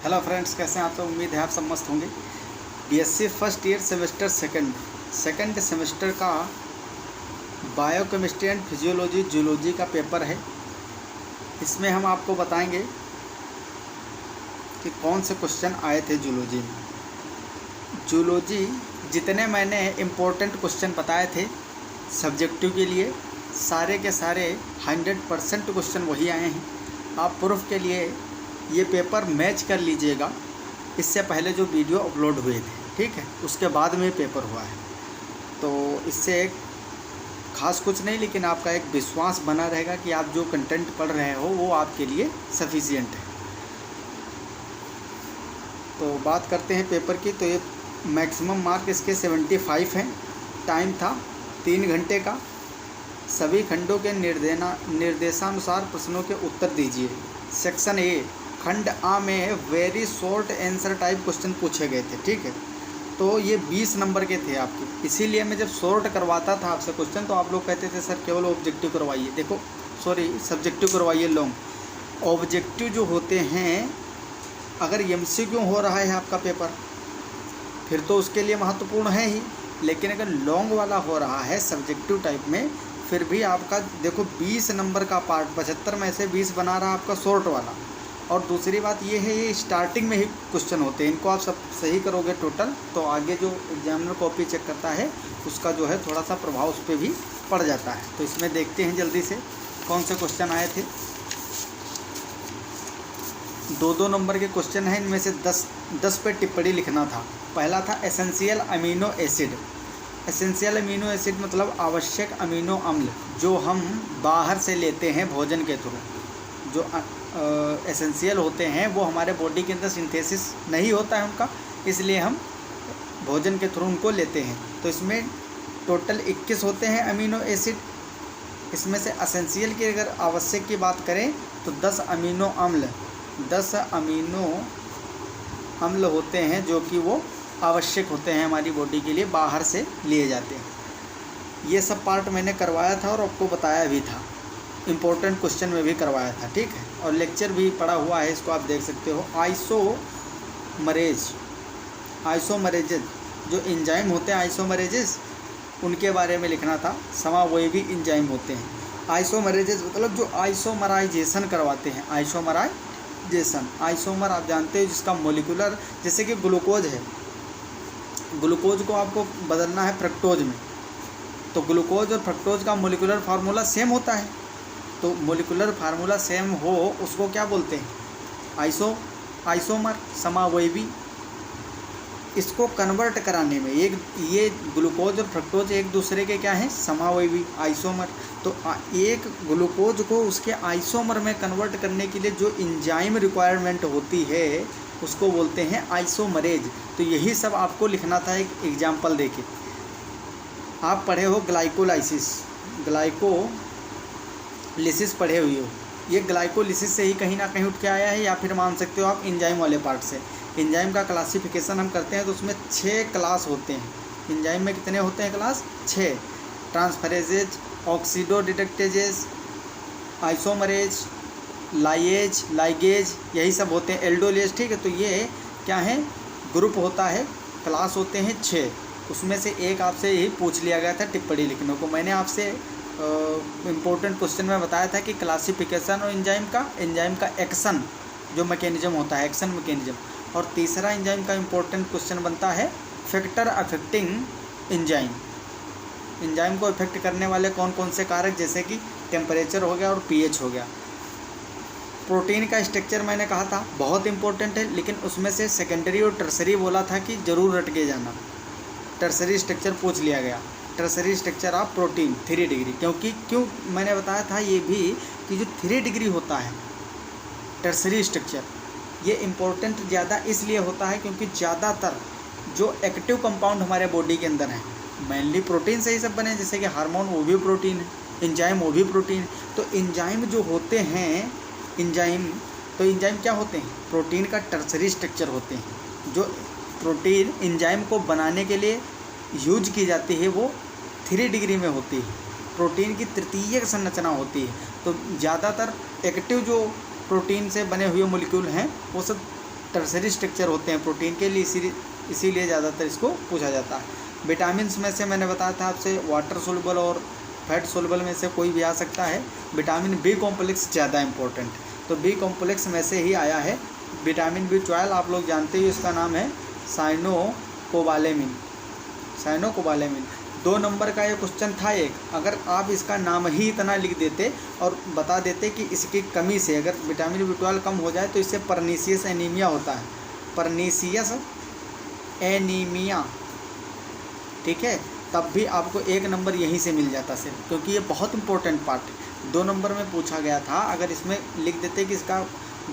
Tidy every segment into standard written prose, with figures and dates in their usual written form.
Hello friends, कैसे हैं आप लोग। उम्मीद है आप सब मस्त होंगे। BSc first year semester second semester का बायोकेमिस्ट्री एंड फिजियोलॉजी जूलॉजी का पेपर है। इसमें हम आपको बताएंगे कि कौन से क्वेश्चन आए थे जूलॉजी में। जूलॉजी जितने मैंने इम्पोर्टेंट क्वेश्चन बताए थे सब्जेक्टिव के लिए, सारे के सारे 100% क्वेश्चन वही आए हैं। आप प्रूफ के लिए ये पेपर मैच कर लीजिएगा इससे पहले जो वीडियो अपलोड हुए थे, ठीक है, उसके बाद में पेपर हुआ है। तो इससे एक ख़ास कुछ नहीं, लेकिन आपका एक विश्वास बना रहेगा कि आप जो कंटेंट पढ़ रहे हो वो आपके लिए सफिशिएंट है। तो बात करते हैं पेपर की। तो ये मैक्सिमम मार्क इसके 75 हैं। टाइम था 3 घंटे का। सभी खंडों के निर्देशानुसार प्रश्नों के उत्तर दीजिए। सेक्शन ए, खंड आ में very short answer type question पूछे गए थे, ठीक है। तो ये 20 नंबर के थे आपके। इसीलिए मैं जब शॉर्ट करवाता था आपसे क्वेश्चन तो आप लोग कहते थे सर केवल ऑब्जेक्टिव करवाइए, देखो सॉरी सब्जेक्टिव करवाइए लॉन्ग। ऑब्जेक्टिव जो होते हैं, अगर एमसीक्यू हो रहा है आपका पेपर फिर तो उसके लिए महत्वपूर्ण है ही, लेकिन अगर लॉन्ग वाला हो रहा है सब्जेक्टिव टाइप में, फिर भी आपका देखो 20 नंबर का पार्ट 75 में से 20 बना रहा आपका शॉर्ट वाला। और दूसरी बात ये है, ये स्टार्टिंग में ही क्वेश्चन होते हैं। इनको आप सब सही करोगे टोटल, तो आगे जो एग्जामिनर कॉपी चेक करता है उसका जो है थोड़ा सा प्रभाव उस पर भी पड़ जाता है। तो इसमें देखते हैं जल्दी से कौन से क्वेश्चन आए थे। 2-2 नंबर के क्वेश्चन हैं। इनमें से 10 पे टिप्पणी लिखना था। पहला था essential amino acid. Essential amino acid मतलब आवश्यक अमीनो अम्ल जो हम बाहर से लेते हैं भोजन के थ्रू। जो एसेंशियल होते हैं वो हमारे बॉडी के अंदर सिंथेसिस नहीं होता है उनका, इसलिए हम भोजन के थ्रू उनको लेते हैं। तो इसमें टोटल 21 होते हैं अमीनो एसिड। इसमें से एसेंशियल की अगर आवश्यक की बात करें तो 10 अमीनो अम्ल होते हैं जो कि वो आवश्यक होते हैं हमारी बॉडी के लिए, बाहर से लिए जाते हैं। ये सब पार्ट मैंने करवाया था और आपको बताया भी था, इम्पोर्टेंट क्वेश्चन में भी करवाया था, ठीक है। और लेक्चर भी पड़ा हुआ है, इसको आप देख सकते हो। आइसोमरेजेज जो एंजाइम होते हैं, आइसोमरेजेस, उनके बारे में लिखना था। समावयवी एंजाइम होते हैं आइसोमरेजेस, मतलब जो आइसोमराइजेशन करवाते हैं। आइसोमर आप जानते हो जिसका मोलिकुलर, जैसे कि ग्लूकोज है, ग्लूकोज को आपको बदलना है फ्रक्टोज में, तो ग्लूकोज और फ्रक्टोज का मोलिकुलर फार्मूला सेम होता है। तो मोलिकुलर फार्मूला सेम हो उसको क्या बोलते हैं? आइसोमर, समावयवी। इसको कन्वर्ट कराने में ये ग्लूकोज और फ्रक्टोज एक दूसरे के क्या हैं? समावयवी, आइसोमर। तो एक ग्लूकोज को उसके आइसोमर में कन्वर्ट करने के लिए जो एंजाइम रिक्वायरमेंट होती है उसको बोलते हैं आइसोमरेज। तो यही सब आपको लिखना था एक एग्जाम्पल देके। आप पढ़े हो ग्लाइकोलिसिस पढ़े हुए हो। ये ग्लाइकोलिसिस से ही कहीं ना कहीं उठ के आया है, या फिर मान सकते हो आप एंजाइम वाले पार्ट से। एंजाइम का क्लासिफिकेशन हम करते हैं तो उसमें 6 क्लास होते हैं। एंजाइम में कितने होते हैं क्लास? 6। ट्रांसफरेजेज, ऑक्सीडोडिडक्टेजेस, आइसोमरेज, लाइगेज, यही सब होते हैं। एल्डोलेज, ठीक है। तो ये क्या है? ग्रुप होता है, क्लास होते हैं 6। उसमें से एक आपसे यही पूछ लिया गया था टिप्पणी लिखने को। मैंने आपसे इम्पोर्टेंट क्वेश्चन में बताया था कि क्लासिफिकेशन और एंजाइम का एक्शन जो मैकेनिज्म होता है, एक्शन मैकेनिज्म। और तीसरा एंजाइम का इम्पोर्टेंट क्वेश्चन बनता है फैक्टर अफेक्टिंग एंजाइम। एंजाइम को इफेक्ट करने वाले कौन कौन से कारक, जैसे कि टेम्परेचर हो गया और पीएच हो गया। प्रोटीन का स्ट्रक्चर मैंने कहा था बहुत इंपॉर्टेंट है, लेकिन उसमें से सेकेंडरी और टर्सरी बोला था कि ज़रूर रट के जाना। टर्सरी स्ट्रक्चर पूछ लिया गया। Tertiary structure of protein 3 degree, क्यों मैंने बताया था ये भी कि जो 3 डिग्री होता है टर्सरी स्ट्रक्चर, ये इम्पोर्टेंट ज़्यादा इसलिए होता है क्योंकि ज़्यादातर जो एक्टिव कंपाउंड हमारे बॉडी के अंदर हैं मेनली प्रोटीन से ही सब बने, जैसे कि हार्मोन वो भी प्रोटीन है, एंजाइम वो भी प्रोटीन। तो एंजाइम जो होते हैं, एंजाइम क्या होते हैं? प्रोटीन का टर्सरी स्ट्रक्चर होते हैं। जो प्रोटीन एंजाइम को बनाने के लिए यूज की जाती है वो 3 डिग्री में होती है। प्रोटीन की तृतीयक संरचना होती है। तो ज़्यादातर एक्टिव जो प्रोटीन से बने हुए मोलिक्यूल हैं वो सब टर्सरी स्ट्रक्चर होते हैं प्रोटीन के लिए, इसीलिए ज़्यादातर इसको पूछा जाता है। विटामिन्स में से मैंने बताया था आपसे वाटर सोल्युबल और फैट सोल्युबल में से कोई भी आ सकता है। विटामिन बी कॉम्प्लेक्स ज़्यादा इंपॉर्टेंट, तो बी कॉम्प्लेक्स में से ही आया है विटामिन B12। आप लोग जानते ही इसका नाम है साइनोकोबालेमिन। 2 नंबर का ये क्वेश्चन था एक, अगर आप इसका नाम ही इतना लिख देते और बता देते कि इसकी कमी से अगर विटामिन B12 कम हो जाए तो इससे परनीसियस एनीमिया होता है, परनीसियस एनीमिया, ठीक है, तब भी आपको 1 नंबर यहीं से मिल जाता सिर्फ, क्योंकि ये बहुत इंपॉर्टेंट पार्ट है। 2 नंबर में पूछा गया था, अगर इसमें लिख देते कि इसका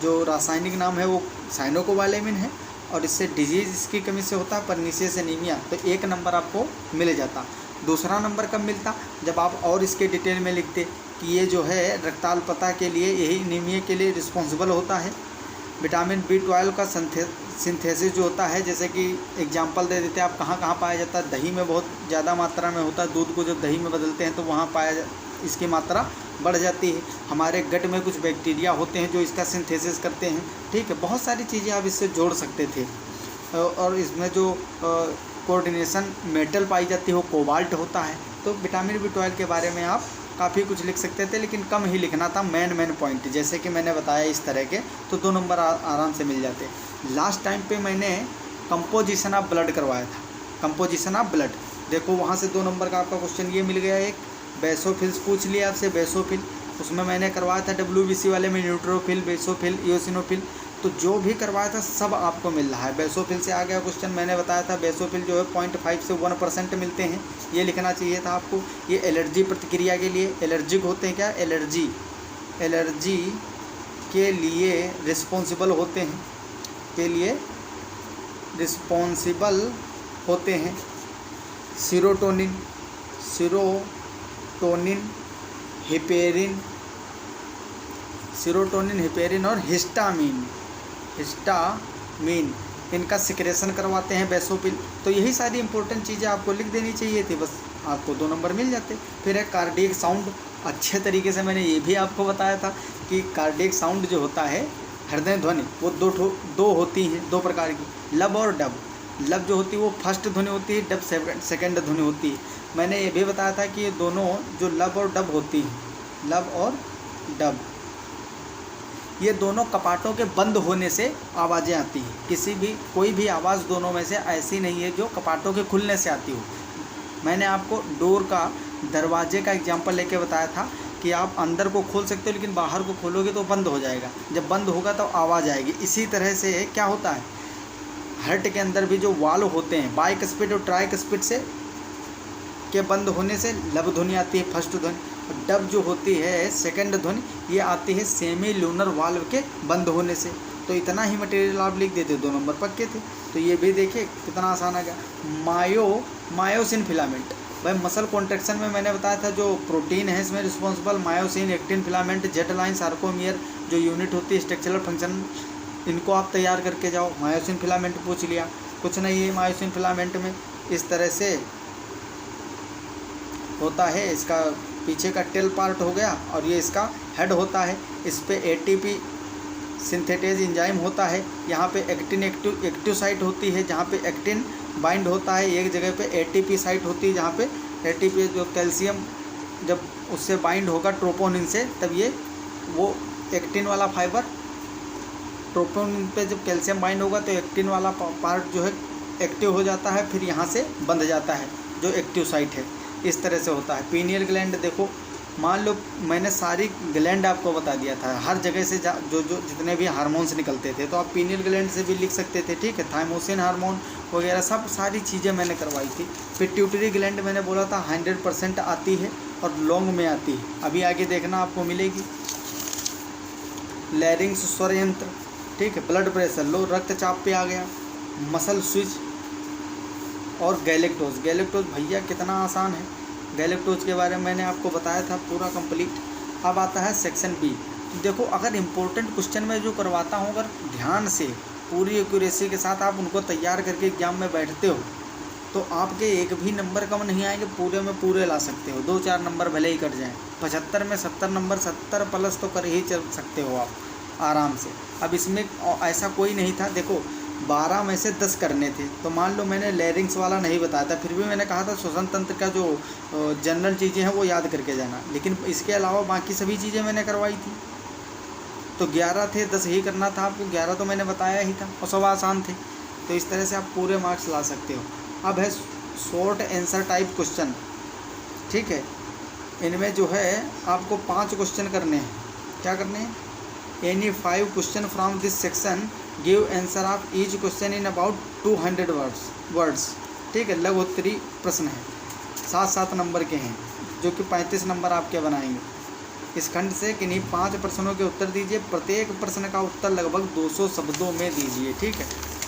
जो रासायनिक नाम है वो साइनोकोबालेमिन है और इससे डिजीज़ इसकी कमी से होता है परनीसियस एनीमिया, तो 1 नंबर आपको मिल जाता। दूसरा नंबर कब मिलता, जब आप और इसके डिटेल में लिखते कि ये जो है रक्ताल्पता के लिए, यही एनीमिया के लिए रिस्पॉन्सिबल होता है। विटामिन B12 का सिंथेसिस जो होता है, जैसे कि एग्जांपल दे देते हैं आप, कहाँ कहाँ पाया जाता है, दही में बहुत ज़्यादा मात्रा में होता है, दूध को जब दही में बदलते हैं तो वहाँ इसकी मात्रा बढ़ जाती है। हमारे गट में कुछ बैक्टीरिया होते हैं जो इसका सिंथेसिस करते हैं, ठीक है, बहुत सारी चीज़ें आप इससे जोड़ सकते थे। और इसमें जो कोऑर्डिनेशन मेटल पाई जाती है वो कोबाल्ट होता है। तो विटामिन B12 के बारे में आप काफ़ी कुछ लिख सकते थे, लेकिन कम ही लिखना था, मेन पॉइंट जैसे कि मैंने बताया इस तरह के, तो 2 नंबर आराम से मिल जाते। लास्ट टाइम पे मैंने कंपोजिशन ऑफ ब्लड करवाया था, कंपोजिशन ऑफ ब्लड, देखो वहाँ से 2 नंबर का आपका क्वेश्चन ये मिल गया। एक बेसोफिल्स पूछ लिया आपसे, बेसोफिल, उसमें मैंने करवाया था WBC वाले में न्यूट्रोफिल, बेसोफिल, इओसिनोफिल, तो जो भी करवाया था सब आपको मिल रहा है। बेसोफिल से आ गया क्वेश्चन, मैंने बताया था बेसोफिल जो है 0.5 से 1% मिलते हैं, ये लिखना चाहिए था आपको। ये एलर्जी प्रतिक्रिया के लिए, एलर्जिक होते हैं क्या, एलर्जी के लिए रिस्पॉन्सिबल होते हैं, के लिए रिस्पॉन्सिबल होते हैं। सीरोटोनिन, हिपेरिन और हिस्टामिन, इनका सिक्रेशन करवाते हैं बेसोफिल। तो यही सारी इंपॉर्टेंट चीज़ें आपको लिख देनी चाहिए थी, बस आपको 2 नंबर मिल जाते। फिर है कार्डियक साउंड, अच्छे तरीके से मैंने ये भी आपको बताया था कि कार्डियक साउंड जो होता है, हृदय ध्वनि, वो दो होती हैं, 2 प्रकार की, लब और डब। लब जो होती है वो फर्स्ट ध्वनि होती है, डब सेकंड ध्वनि होती है। मैंने ये भी बताया था कि ये दोनों जो लब और डब होती हैं, लब और डब, ये दोनों कपाटों के बंद होने से आवाज़ें आती हैं। कोई भी आवाज़ दोनों में से ऐसी नहीं है जो कपाटों के खुलने से आती हो। मैंने आपको डोर का, दरवाजे का एग्जांपल लेके बताया था कि आप अंदर को खोल सकते हो लेकिन बाहर को खोलोगे तो बंद हो जाएगा, जब बंद होगा तो आवाज़ आएगी। इसी तरह से क्या होता है, हार्ट के अंदर भी जो वाल्व होते हैं, बाइकस्पिड और ट्राइकस्पिड से के बंद होने से लब ध्वनि आती है, फर्स्ट ध्वनि। डब जो होती है सेकंड ध्वनि, ये आती है सेमी लूनर वाल्व के बंद होने से। तो इतना ही मटेरियल आप लिख देते, 2 नंबर पक्के थे। तो ये भी देखिए कितना आसान आ गया। मायोसिन फिलामेंट, भाई मसल कॉन्ट्रैक्शन में मैंने बताया था जो प्रोटीन है इसमें responsible, myosin, actin filament, jet line, sarcomere जो यूनिट होती है स्ट्रक्चरल फंक्शन, इनको आप तैयार करके जाओ। मायोसिन फिलामेंट पूछ लिया, कुछ नहीं है मायोसिन फिलामेंट में, इस तरह से होता है। इसका पीछे का टेल पार्ट हो गया और ये इसका हेड होता है। इस पे ATP सिंथेटेज एंजाइम होता है। यहाँ पे एक्टिन एक्टिव साइट होती है जहाँ पे एक्टिन बाइंड होता है। एक जगह पे ATP साइट होती है जहाँ पे ATP जो कैल्शियम जब उससे बाइंड होगा ट्रोपोनिन से, तब ये वो एक्टिन वाला फाइबर ट्रोपोनिन पे जब कैल्शियम बाइंड होगा तो एक्टिन वाला पार्ट जो है एक्टिव हो जाता है, फिर यहाँ से बंध जाता है जो एक्टिव साइट है। इस तरह से होता है। पीनियल ग्लैंड, देखो मान लो मैंने सारी ग्लैंड आपको बता दिया था, हर जगह से जो जितने भी हार्मोन्स निकलते थे, तो आप पीनियल ग्लैंड से भी लिख सकते थे, ठीक है। थाइमोसिन हार्मोन वगैरह सब सारी चीज़ें मैंने करवाई थी। पिट्यूटरी ग्लैंड मैंने बोला था 100% आती है और लॉन्ग में आती है, अभी आगे देखना आपको मिलेगी। लैरिंग्स स्वर यंत्र, ठीक है। ब्लड प्रेशर लो, रक्तचाप पे आ गया। मसल स्विच और गैलेक्टोज भैया कितना आसान है। गैलेक्टोज के बारे में मैंने आपको बताया था पूरा कंप्लीट। अब आता है सेक्शन बी। तो देखो अगर इम्पोर्टेंट क्वेश्चन में जो करवाता हूँ, अगर ध्यान से पूरी एक्यूरेसी के साथ आप उनको तैयार करके एग्जाम में बैठते हो तो आपके एक भी नंबर कम नहीं आएंगे, पूरे में पूरे ला सकते हो। 2-4 नंबर भले ही कट जाएँ, 75 में 70 नंबर, 70 प्लस तो कर ही चल सकते हो आप। आराम से। अब इसमें ऐसा कोई नहीं था, देखो 12 में से 10 करने थे, तो मान लो मैंने लेरिंग्स वाला नहीं बताया था, फिर भी मैंने कहा था श्वसन तंत्र का जो जनरल चीज़ें हैं वो याद करके जाना, लेकिन इसके अलावा बाकी सभी चीज़ें मैंने करवाई थी। तो 11 थे, 10 ही करना था आपको, 11 तो मैंने बताया ही था और सब आसान थे। तो इस तरह से आप पूरे मार्क्स ला सकते हो। अब है शॉर्ट आंसर टाइप क्वेश्चन, ठीक है। इनमें जो है आपको 5 क्वेश्चन करने हैं। क्या करने हैं? Any 5 question from this section, give answer of each question in about 200 words, ठीक है। लघु उत्तरी प्रश्न है, 7-7 नंबर के हैं, जो कि 35 नंबर आपके बनाएंगे। इस खंड से किन्हीं 5 प्रश्नों के उत्तर दीजिए, प्रत्येक प्रश्न का उत्तर लगभग 200 शब्दों में दीजिए, ठीक है।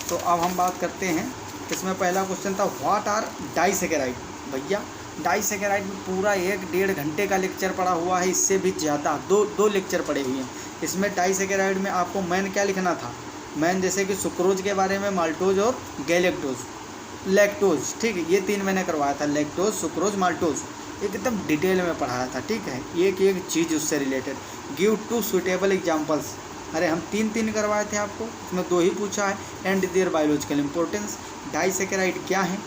तो अब हम बात करते हैं, इसमें पहला क्वेश्चन था व्हाट आर डाइसैकेराइड। भैया डाइसैकेराइड में पूरा 1-1.5 घंटे का लेक्चर पड़ा हुआ है, इससे भी ज़्यादा, दो लेक्चर पड़े हुए हैं। इसमें डाइसैकेराइड में आपको मेन क्या लिखना था? मेन जैसे कि सुक्रोज के बारे में, माल्टोज और गैलेक्टोज, लैक्टोज, ठीक है। ये 3 मैंने करवाया था, लैक्टोज, सुक्रोज, माल्टोज, एकदम डिटेल में पढ़ाया था, ठीक है। एक एक चीज़ उससे रिलेटेड। गिव 2 सुटेबल एग्जाम्पल्स, अरे हम 3 करवाए थे आपको, उसमें 2 ही पूछा है। And their biological importance. Disaccharide क्या है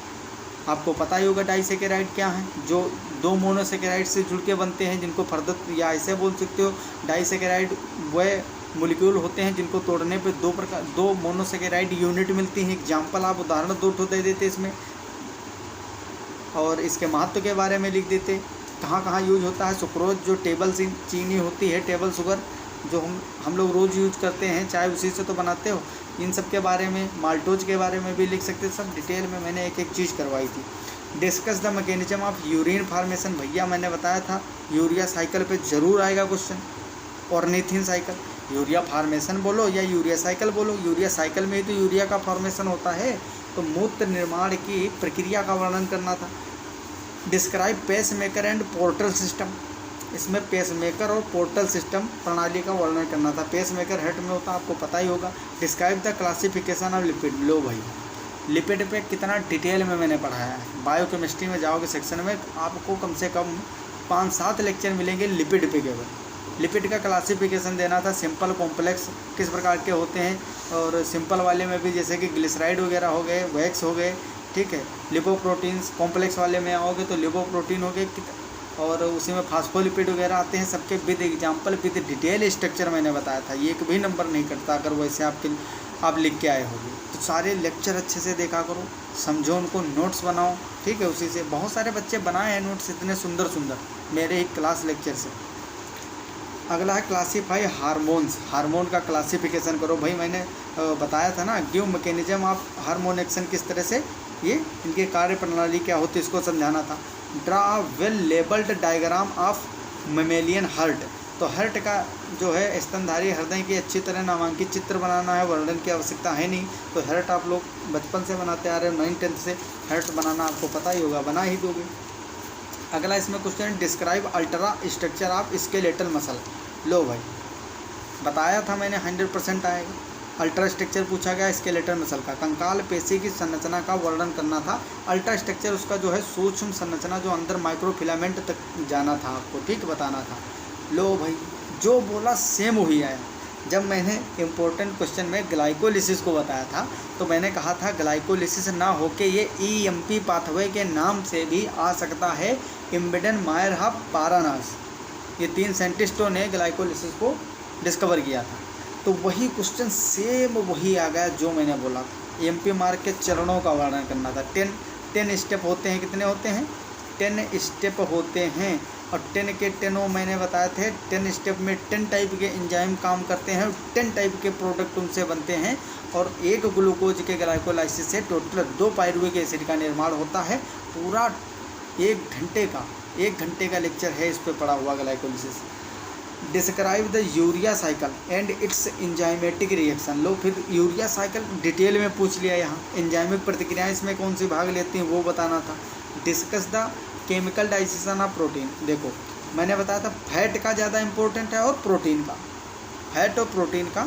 आपको पता ही होगा। डाइसैकेराइड क्या है? जो 2 मोनोसैकेराइड से जुड़ के बनते हैं, जिनको फर्दर या ऐसे बोल सकते हो, डाइसैकेराइड वह मोलिक्यूल होते हैं जिनको तोड़ने पे 2 मोनोसैकेराइड यूनिट मिलती हैं। एग्जाम्पल आप उदाहरण 2 दे देते इसमें, और इसके महत्व के बारे में लिख देते, कहाँ कहाँ यूज होता है। सुक्रोज जो टेबल चीनी होती है, टेबल शुगर, जो हम लोग रोज़ यूज करते हैं, चाय उसी से तो बनाते हो, इन सब के बारे में। माल्टोज के बारे में भी लिख सकते, सब डिटेल में मैंने एक एक चीज़ करवाई थी। Discuss the mechanism of urine formation, भैया मैंने बताया था यूरिया साइकिल पे ज़रूर आएगा question, ornithine cycle. Urea formation बोलो या यूरिया साइकिल बोलो, यूरिया साइकिल में ही तो यूरिया का फॉर्मेशन होता है। तो मूत्र निर्माण की प्रक्रिया का वर्णन करना था। Describe pace maker and portal system, इसमें पेस मेकर और पोर्टल सिस्टम प्रणाली का वर्णन करना था। पेस मेकर हेड में होता है, आपको पता ही होगा। Describe the classification of lipid, लो भाई लिपिड पे कितना डिटेल में मैंने पढ़ाया है। बायोकेमिस्ट्री में जाओगे सेक्शन में, आपको कम से कम 5-7 लेक्चर मिलेंगे लिपिड पे केवल। लिपिड का क्लासिफिकेशन देना था, सिंपल कॉम्प्लेक्स किस प्रकार के होते हैं, और सिंपल वाले में भी जैसे कि ग्लिसराइड वगैरह हो गए, वैक्स हो गए, ठीक है। लिपोप्रोटीन्स, कॉम्प्लेक्स वाले में आओगे तो लिपोप्रोटीन हो गए, और उसी में फास्फोलिपिड वगैरह आते हैं, सबके with example with detail structure मैंने बताया था। ये एक भी नंबर नहीं कटता अगर वैसे आप लिख के आए होगे। तो सारे लेक्चर अच्छे से देखा करो, समझो उनको, नोट्स बनाओ, ठीक है। उसी से बहुत सारे बच्चे बनाए हैं नोट्स इतने सुंदर सुंदर मेरे एक क्लास लेक्चर से। अगला है क्लासीफाई हार्मोन्स, हार्मोन का क्लासिफिकेशन करो। भाई मैंने बताया था ना, give mechanism of hormone action, किस तरह से ये इनके कार्य प्रणाली क्या होती है इसको समझाना था। Draw well labelled diagram of mammalian heart, तो हार्ट का जो है स्तनधारी हृदय की अच्छी तरह नामांकित चित्र बनाना है, वर्णन की आवश्यकता है नहीं। तो हार्ट आप लोग बचपन से बनाते आ रहे हो, 9th-10th से हार्ट बनाना आपको पता ही होगा, बना ही दोगे। अगला इसमें question, describe ultra structure of skeletal muscle, लो भाई बताया था मैंने 100% आएगा। अल्ट्रा स्ट्रक्चर पूछा गया स्केलेटल मसल का, कंकाल पेशी की संरचना का वर्णन करना था। अल्ट्रा स्ट्रक्चर उसका जो है सूक्ष्म संरचना, जो अंदर माइक्रोफिलामेंट तक जाना था आपको, ठीक बताना था। लो भाई जो बोला सेम वही आया। जब मैंने इम्पोर्टेंट क्वेश्चन में ग्लाइकोलिसिस को बताया था, तो मैंने कहा था ग्लाइकोलिसिस ना होके ये EMP पाथवे के नाम से भी आ सकता है, इम्बेडन मायरहफ पारानास, ये 3 साइंटिस्टों ने ग्लाइकोलिसिस को डिस्कवर किया था। तो वही क्वेश्चन सेम वही आ गया जो मैंने बोला था। EMP मार्क के चरणों का वर्णन करना था। 10 स्टेप होते हैं, कितने होते हैं? 10 स्टेप होते हैं, और 10 के 10 मैंने बताए थे। 10 स्टेप में 10 टाइप के एंजाइम काम करते हैं, 10 टाइप के प्रोडक्ट उनसे बनते हैं, और 1 ग्लूकोज के ग्लाइकोलाइसिस से टोटल 2 पायरुविक एसिड का निर्माण होता है। पूरा 1 घंटे का लेक्चर है इस पर पड़ा हुआ glycolysis. Describe the urea cycle and its enzymatic reaction, लो फिर यूरिया साइकिल डिटेल में पूछ लिया। यहाँ एंजाइमिक प्रतिक्रियाएं इसमें कौन सी भाग लेती हैं वो बताना था। Discuss the chemical digestion of protein, देखो मैंने बताया था फैट का ज़्यादा इम्पोर्टेंट है और प्रोटीन का, फैट और प्रोटीन का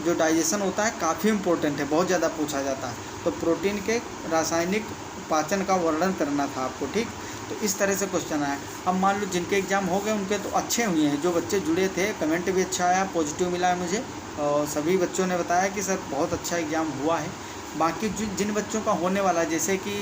जो डाइजेशन होता है काफ़ी इम्पोर्टेंट है, बहुत ज़्यादा पूछा जाता है। तो प्रोटीन के रासायनिक पाचन का वर्णन करना था आपको, ठीक। तो इस तरह से क्वेश्चन आया। अब मान लो जिनके एग्ज़ाम हो गए उनके तो अच्छे हुए हैं, जो बच्चे जुड़े थे कमेंट भी अच्छा आया, पॉजिटिव मिला है मुझे, और सभी बच्चों ने बताया कि सर बहुत अच्छा एग्ज़ाम हुआ है। बाकी जिन बच्चों का होने वाला है, जैसे कि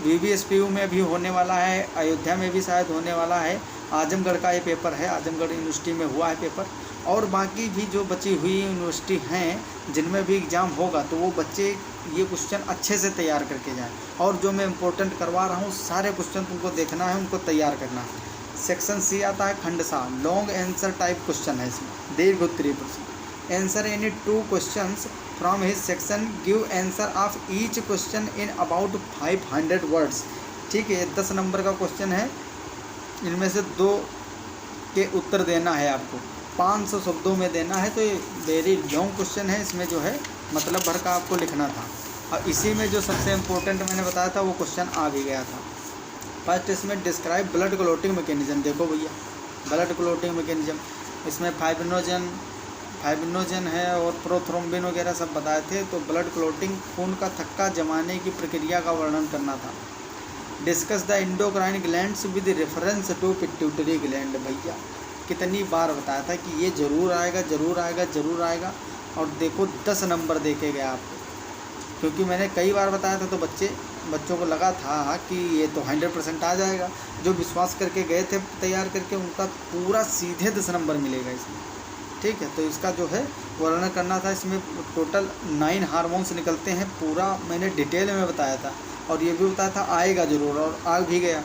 VVSPU में भी होने वाला है, अयोध्या में भी शायद होने वाला है, आजमगढ़ का ये पेपर है, आजमगढ़ यूनिवर्सिटी में हुआ है पेपर, और बाकी भी जो बची हुई यूनिवर्सिटी हैं जिनमें भी एग्ज़ाम होगा, तो वो बच्चे ये क्वेश्चन अच्छे से तैयार करके जाएं। और जो मैं इम्पोर्टेंट करवा रहा हूँ सारे क्वेश्चन तुमको देखना है, उनको तैयार करना है। सेक्शन C आता है खंड सा, लॉन्ग आंसर टाइप क्वेश्चन है इसमें, दीर्घ उत्तरीय प्रश्न। Answer any 2 questions from his section, give answer of each question in about 500 words. ठीक है, 10 नंबर का क्वेश्चन है, इनमें से 2 के उत्तर देना है आपको, 500 शब्दों में देना है। तो ये वेरी लॉन्ग क्वेश्चन है, इसमें जो है मतलब भर का आपको लिखना था। और इसी में जो सबसे इम्पोर्टेंट मैंने बताया था वो क्वेश्चन आ भी गया था। फर्स्ट इसमें डिस्क्राइब ब्लड क्लोटिंग मैकेनिज्म। देखो भैया, ब्लड क्लोटिंग मैकेनिज्म, इसमें फाइब्रिनोजन है और प्रोथ्रोम्बिन वगैरह सब बताए थे। तो ब्लड क्लोटिंग, खून का थक्का जमाने की प्रक्रिया का वर्णन करना था। Discuss the endocrine glands with reference to pituitary gland. भैया कितनी बार बताया था कि ये ज़रूर आएगा, ज़रूर आएगा, ज़रूर आएगा, और देखो 10 नंबर देके गया आपको, क्योंकि मैंने कई बार बताया था तो बच्चों को लगा था कि ये तो 100% आ जाएगा। जो विश्वास करके गए थे तैयार करके, उनका पूरा सीधे 10 नंबर मिलेगा इसमें। ठीक है, तो इसका जो है वर्णन करना था। इसमें टोटल 9 हार्मोन्स निकलते हैं, पूरा मैंने डिटेल में बताया था, और ये भी बताया था आएगा ज़रूर, और आ भी गया।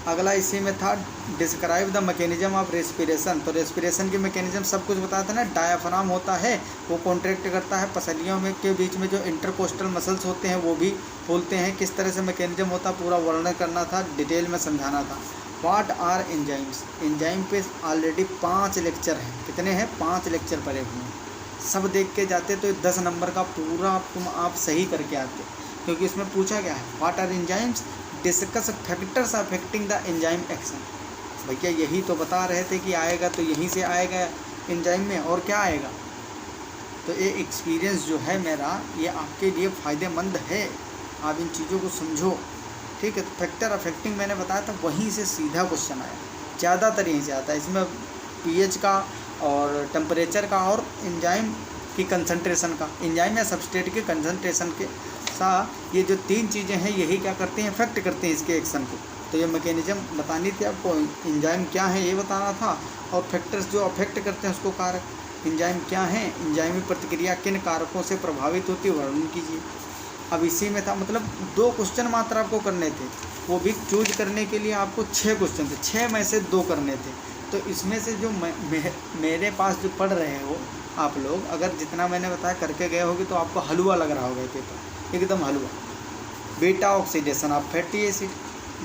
अगला इसी में था describe the mechanism of respiration. तो रेस्पिरेशन की मैकेनिज्म सब कुछ बताया था ना। डायाफ्राम होता है, वो कॉन्ट्रैक्ट करता है, पसलियों में के बीच में जो इंटरकोस्टल मसल्स होते हैं वो भी खोलते हैं। किस तरह से मैकेनिज्म होता है पूरा वर्णन करना था, डिटेल में समझाना था। What are enzymes. एंजाइम पे ऑलरेडी 5 लेक्चर हैं। कितने हैं? 5 लेक्चर पड़े हुए हैं। सब देख के जाते तो 10 नंबर का पूरा आप सही करके आते, क्योंकि इसमें पूछा गया है what are enzymes, discuss factors affecting the enzyme action. भैया यही तो बता रहे थे कि आएगा, तो यहीं से आएगा एंजाइम में, और क्या आएगा। तो ये एक्सपीरियंस जो है मेरा, ये आपके लिए फ़ायदेमंद है, आप इन चीज़ों को समझो। ठीक है, तो फैक्टर अफेक्टिंग मैंने बताया था, वहीं से सीधा क्वेश्चन आया, ज़्यादातर यहीं से आता है। इसमें pH का और टेम्परेचर का और एंजाइम की कंसंट्रेशन का, एंजाइम या सबस्ट्रेट के कंसंट्रेशन के साथ, ये जो 3 चीज़ें हैं यही क्या करती हैं, इफेक्ट करती हैं इसके एक्शन को। तो ये मैकेनिज्म बतानी थी आपको, एंजाइम क्या है ये बताना था, और फैक्टर्स जो अफेक्ट करते हैं उसको कारक, एंजाइम क्या हैं, एंजाइमी प्रतिक्रिया किन कारकों से प्रभावित होती है वर्णन कीजिए। अब इसी में था, मतलब 2 क्वेश्चन मात्र आपको करने थे, वो भी चूज करने के लिए आपको 6 क्वेश्चन थे, 6 में से 2 करने थे। तो इसमें से जो मेरे पास जो पढ़ रहे हो आप लोग, अगर जितना मैंने बताया करके गए होगे तो आपको हलवा लग रहा होगा पेपर, एकदम हलवा। Beta oxidation of fatty acid.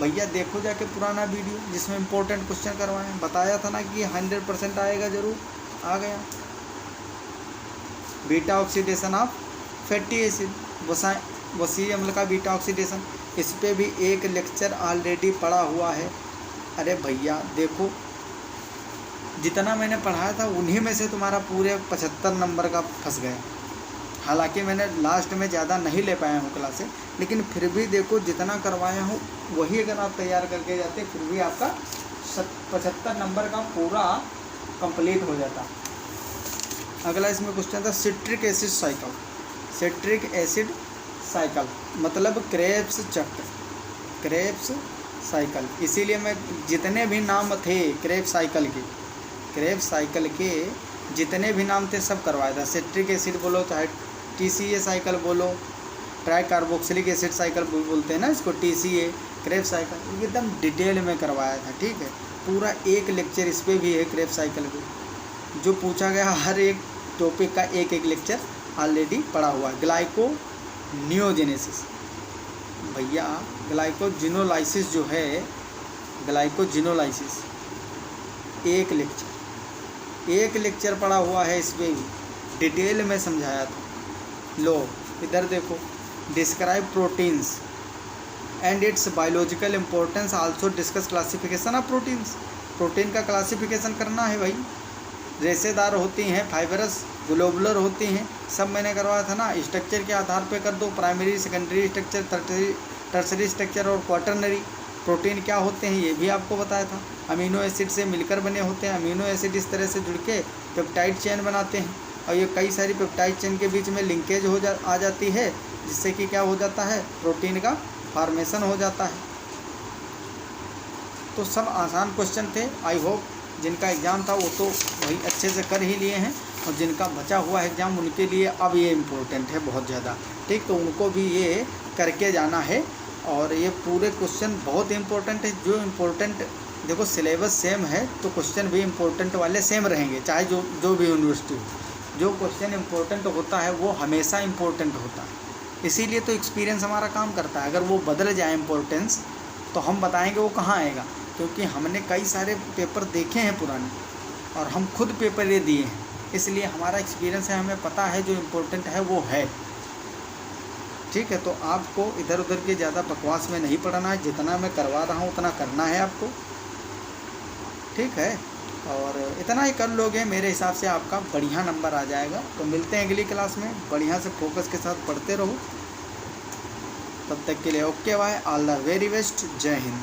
भैया देखो जाके पुराना वीडियो जिसमें इंपॉर्टेंट क्वेश्चन करवाए, बताया था ना कि 100% आएगा, ज़रूर आ गया। Beta oxidation of fatty acid, वसीय अम्ल का बीटा ऑक्सीडेशन, इस पर भी एक लेक्चर ऑलरेडी पढ़ा हुआ है। अरे भैया देखो, जितना मैंने पढ़ाया था उन्हीं में से तुम्हारा पूरे 75 नंबर का फंस गया। हालांकि मैंने लास्ट में ज़्यादा नहीं ले पाया हूँ क्लासें, लेकिन फिर भी देखो जितना करवाया हूँ वही अगर आप तैयार करके जाते फिर भी आपका 75 नंबर का पूरा कंप्लीट हो जाता। अगला इसमें क्वेश्चन था citric acid cycle. Citric acid cycle मतलब क्रेब्स चक्र, क्रेब्स साइकिल। इसीलिए मैं जितने भी नाम थे क्रेब्स साइकिल के जितने भी नाम थे सब करवाया था। सिट्रिक एसिड बोलो, चाहे TCA साइकिल बोलो, ट्राई कार्बोक्सिलिक एसिड साइकिल बोलते हैं ना इसको, TCA, क्रेब्स साइकिल, एकदम डिटेल में करवाया था। ठीक है, पूरा एक लेक्चर इस पर भी है, क्रेब्स साइकिल पे जो पूछा गया, हर एक टॉपिक का एक एक लेक्चर ऑलरेडी पढ़ा हुआ है। ग्लाइकोनियोजेनेसिस, भैया ग्लाइकोजिनोलाइसिस जो है, ग्लाइकोजिनोलाइसिस एक लेक्चर पढ़ा हुआ है, इस पर भी डिटेल में समझाया था। लो इधर देखो, describe proteins and it's biological importance, also discuss classification of proteins. Protein का क्लासिफिकेशन करना है भाई, रेशेदार होती हैं, फाइबरस, ग्लोबुलर होती हैं, सब मैंने करवाया था ना। स्ट्रक्चर के आधार पे कर दो, primary, secondary structure, tertiary structure और क्वाटरनरी। प्रोटीन क्या होते हैं ये भी आपको बताया था, अमीनो एसिड से मिलकर बने होते हैं। अमीनो एसिड इस तरह से जुड़ के पेप्टाइड चेन बनाते हैं और ये कई सारी पेप्टाइड चेन के बीच में लिंकेज आ जाती है, जिससे कि क्या हो जाता है, प्रोटीन का फॉर्मेशन हो जाता है। तो सब आसान क्वेश्चन थे। आई होप जिनका एग्ज़ाम था वो तो वही अच्छे से कर ही लिए हैं, और जिनका बचा हुआ एग्ज़ाम उनके लिए अब ये इम्पोर्टेंट है बहुत ज़्यादा, ठीक। तो उनको भी ये करके जाना है। और ये पूरे क्वेश्चन बहुत इम्पोर्टेंट है। जो इम्पोर्टेंट, देखो सिलेबस सेम है तो क्वेश्चन भी इम्पोर्टेंट वाले सेम रहेंगे, चाहे जो भी यूनिवर्सिटी हो। जो क्वेश्चन इम्पोर्टेंट होता है वो हमेशा इम्पोर्टेंट होता है, इसीलिए तो एक्सपीरियंस हमारा काम करता है। अगर वो बदल जाए इम्पोर्टेंस तो हम बताएंगे वो कहाँ आएगा, क्योंकि हमने कई सारे पेपर देखे हैं पुराने और हम खुद पेपर ये दिए हैं, इसलिए हमारा एक्सपीरियंस है, हमें पता है जो इम्पोर्टेंट है वो है, ठीक है। तो आपको इधर उधर के ज़्यादा बकवास में नहीं पढ़ना है, जितना मैं करवा रहा हूँ उतना करना है आपको, ठीक है। और इतना ही कर लोगे मेरे हिसाब से आपका बढ़िया नंबर आ जाएगा। तो मिलते हैं अगली क्लास में, बढ़िया से फोकस के साथ पढ़ते रहो। तब तक के लिए okay bye, all the very best, जय हिंद।